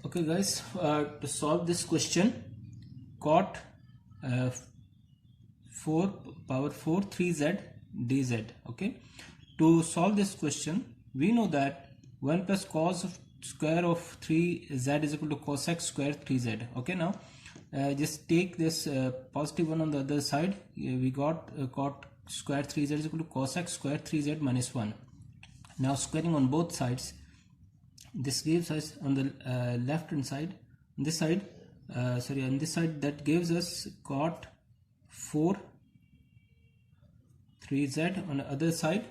Okay guys, to solve this question, cot 4 power 4 3z dz. Okay, to solve this question we know that 1 plus cos of square of 3z is equal to cosec square 3z. Okay, now just take this positive one on the other side. We got cot square 3z is equal to cosec square 3z minus 1. Now squaring on both sides, this gives us on the left hand side, on this side on this side, that gives us cot 4 3z. On the other side,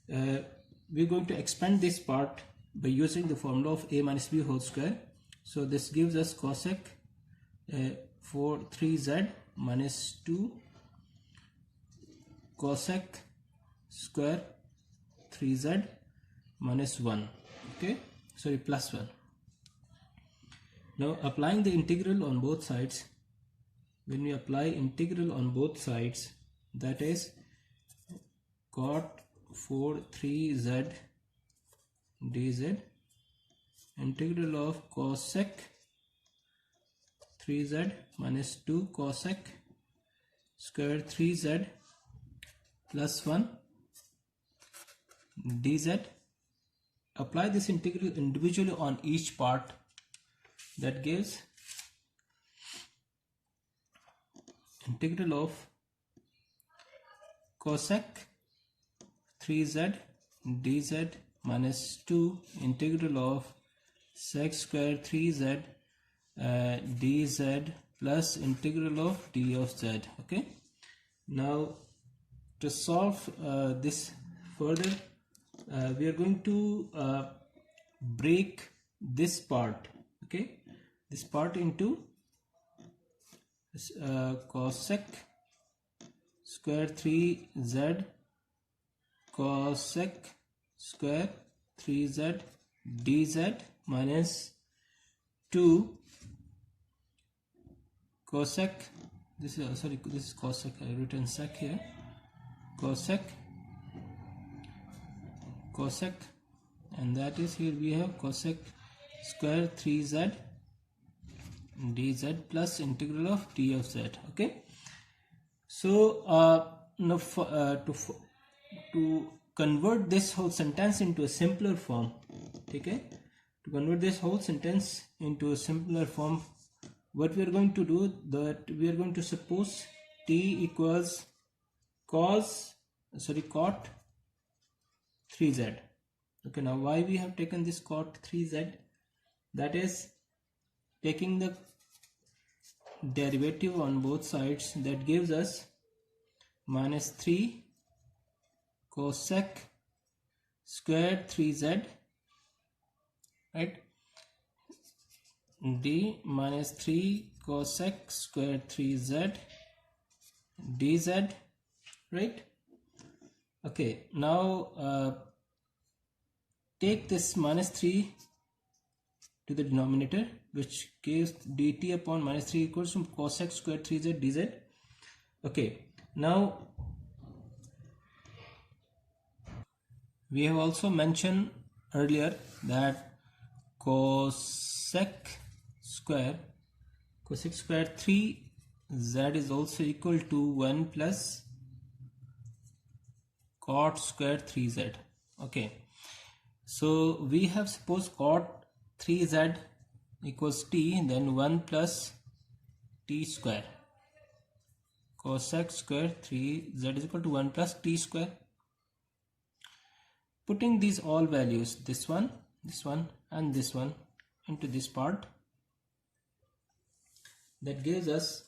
we're going to expand this part by using the formula of a minus b whole square. So this gives us cosec 4 3z minus 2 cosec square 3z minus 1. Okay, sorry, plus 1. Now applying the integral on both sides, when we apply integral on both sides, that is cot 4 3z dz integral of cosec 3z minus 2 cosec square 3z plus 1 dz. Apply this integral individually on each part. That gives integral of cosec 3z dz minus 2 integral of sec square 3z dz plus integral of d of z. Okay, now to solve this further, we are going to break this part, okay, this part into cosec square 3z cosec square 3z dz minus 2 cosec, this is this is cosec, I written sec here, cosec, and that is, here we have cosec square 3z dz plus integral of d of z. Okay, so now to convert this whole sentence into a simpler form, okay, to convert this whole sentence into a simpler form, what we are going to do, that we are going to suppose t equals cot 3z. Okay, now why we have taken this cot 3z, that is taking the derivative on both sides, that gives us minus 3 cosec square 3z, right, d minus 3 cosec square 3z dz, right. Okay, now take this minus 3 to the denominator, which gives dt upon minus 3 equals to cosec square 3z dz. Okay, now we have also mentioned earlier that cosec square 3z is also equal to 1 plus cot square 3z. Okay, so we have supposed cot 3z equals t, and then 1 plus t square, cosec square 3z is equal to 1 plus t square. Putting these all values, this one and this one, into this part, that gives us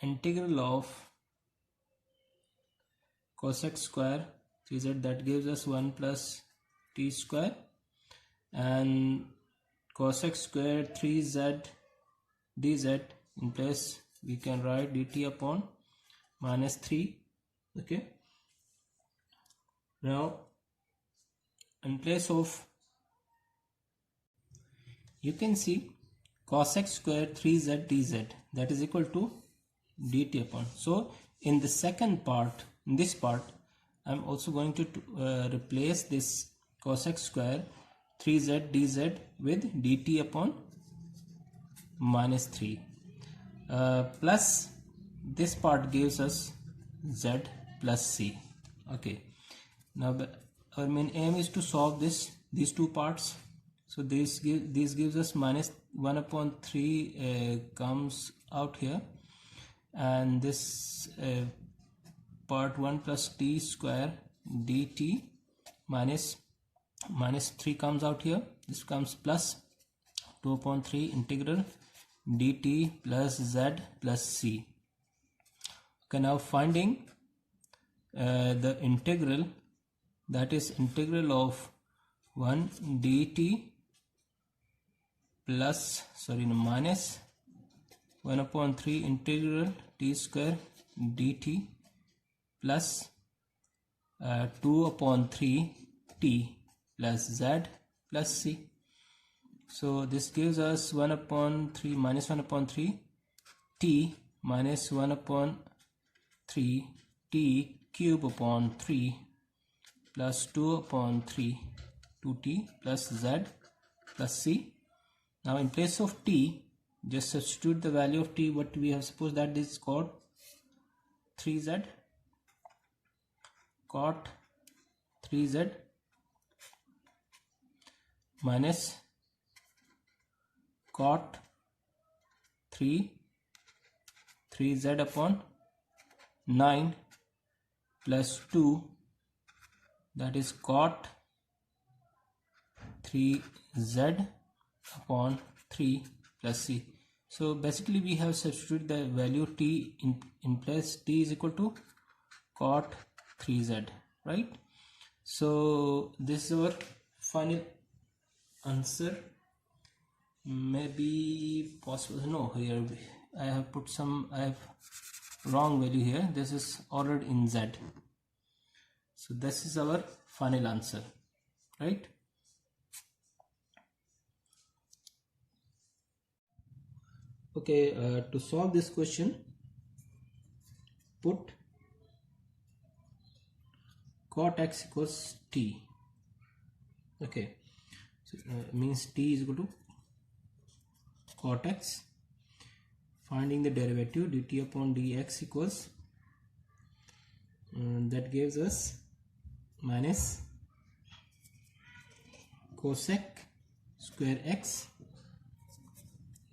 integral of cosec square 3z, that gives us 1 plus t square, and cosec square 3z dz, in place we can write dt upon minus 3. Okay, now in place of, you can see cosec square 3z dz, that is equal to dt upon. So in the second part, in this part, I'm also going to replace this cosec square 3z dz with dt upon minus 3 plus this part gives us z plus c. Okay, now our main aim is to solve these two parts. So this gives us minus 1 upon 3 comes out here, and this part 1 plus t square dt minus 3 comes out here. This comes plus 2 upon 3 integral dt plus z plus c. Okay, now finding the integral, that is integral of 1 dt plus minus 1 upon 3 integral t square dt plus 2 upon 3 t plus z plus c. So this gives us 1 upon 3 minus 1 upon 3 t minus 1 upon 3 t cube upon 3 plus 2 upon 3 2t plus z plus c. Now in place of t, just substitute the value of t. What we have supposed that is cot 3z, cot 3z minus cot 3z upon 9 plus 2, that is cot 3z upon 3 plus c. So basically we have substituted the value of t in place. T is equal to cot 3z, right? So this is our final answer. Maybe possible, no, here I have put some, I have wrong value here. This is ordered in z. So this is our final answer, right? Okay, to solve this question, put cot x equals t. Okay, so means t is equal to cot x. Finding the derivative, dt upon dx equals that gives us minus cosec square x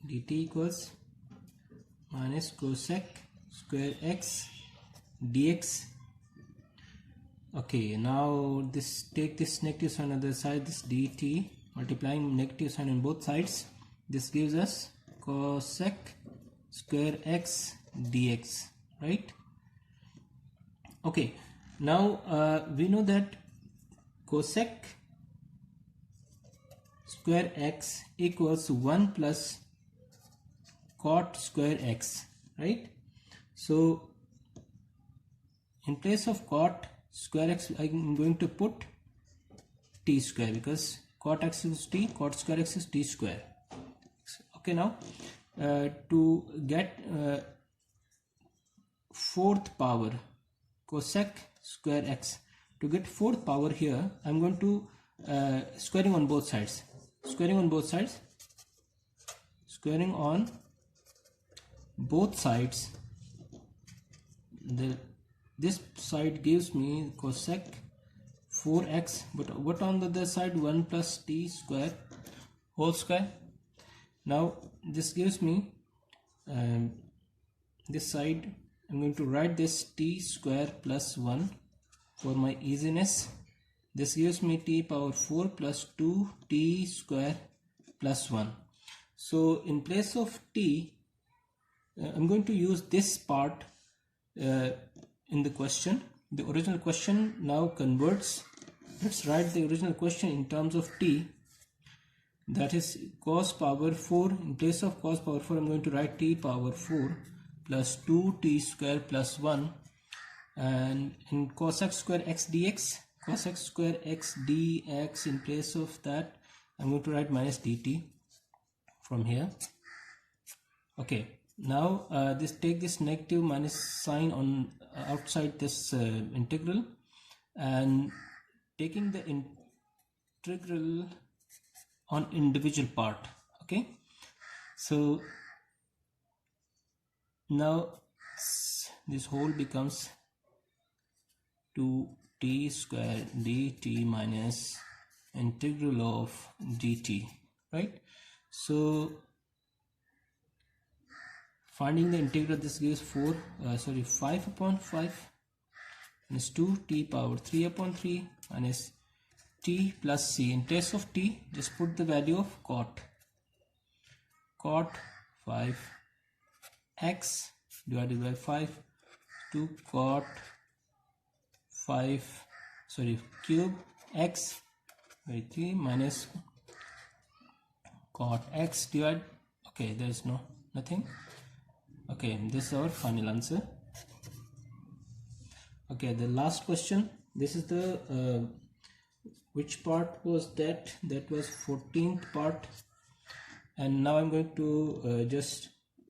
dt equals minus cosec square x dx. Okay, now this, take this negative sign on the other side, this dt multiplying negative sign on both sides, this gives us cosec square x dx, right? Okay, now we know that cosec square x equals 1 plus cot square x, right? So in place of cot square x, I am going to put t square, because cot x is t, cot square x is t square. Okay, now to get fourth power cosec square x, to get fourth power here, I am going to squaring on both sides, squaring on both sides, squaring on both sides. This side gives me cosec 4x, but what on the other side, 1 plus t square whole square. Now this gives me this side, I'm going to write this t square plus 1 for my easiness. This gives me t power 4 plus 2 t square plus 1. So in place of t, I'm going to use this part in the question. The original question now converts. Let's write the original question in terms of t, that is cos power 4. In place of cos power 4, I'm going to write t power 4 plus 2t square plus 1, and in cosec square x dx, cosec square x dx, in place of that I'm going to write minus dt from here. Okay, now take this negative minus sign on outside this integral, and taking the integral on individual part. Okay, so now this whole becomes 2t square dt minus integral of dt, right? So finding the integral, this gives 5 upon 5 minus 2t power 3 upon 3 minus t plus c. In place of t, just put the value of cot 5 x divided by 5 to cot 5 cube x by 3 minus cot x divided, okay, there is nothing. Okay, this is our final answer. Okay, the last question, this is the which part was that? That was 14th part. And now I'm going to just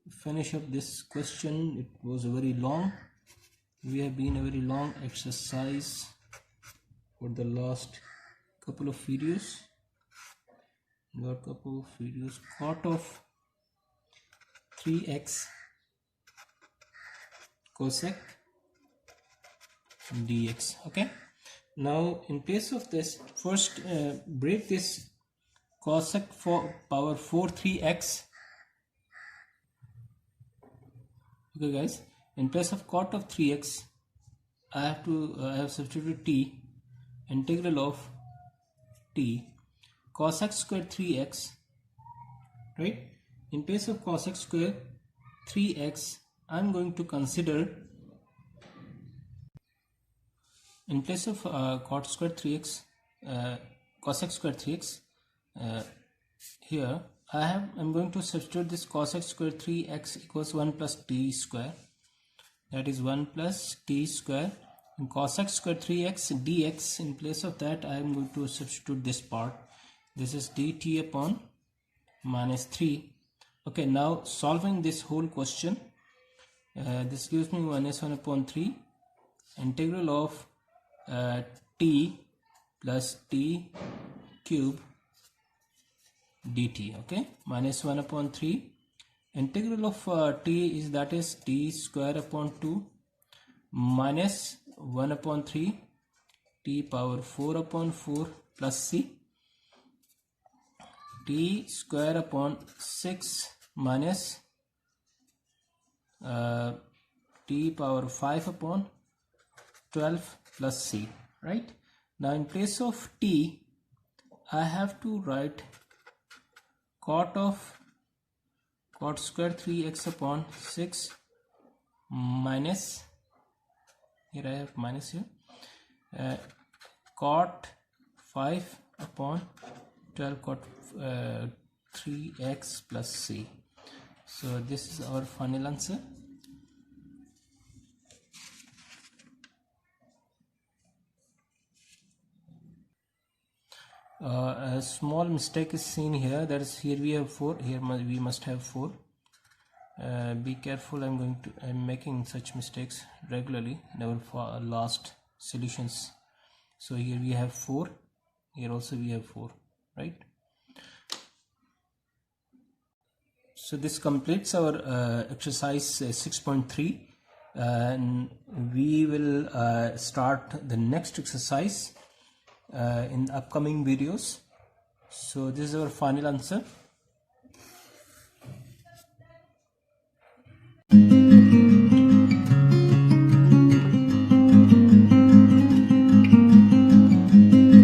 finish up this question. It was very long. We have been a very long exercise for the last couple of videos. Cot of 3x cosec dx. Okay, now in place of this, first break this cosec for power 4 3x. Okay guys, in place of cot of 3x, I have substituted t, integral of t cosec square 3x, right? In place of cosec square 3x, I'm going to consider, in place of cot square 3x, cosec square 3x, here I'm going to substitute this cosec square 3x equals 1 plus t square, that is 1 plus t square, and cosec square 3x dx. In place of that, I am going to substitute this part. This is dt upon minus 3. Okay, now solving this whole question, this gives me minus 1 upon 3 integral of t plus t cube dt. Okay, minus 1 upon 3 integral of t is, that is t square upon 2 minus 1 upon 3 t power 4 upon 4 plus c t square upon 6 minus t power 5 upon 12 plus c, right? Now in place of t, I have to write cot square 3x upon 6 minus, here I have minus here, cot 5 upon 12 cot 3x plus c. So this is our final answer. A small mistake is seen here, that is, here we have 4, here we must have 4. Be careful, I'm making such mistakes regularly in our last solutions. So here we have 4, here also we have 4, right? So this completes our exercise 6.3, and we will start the next exercise in upcoming videos. So this is our final answer.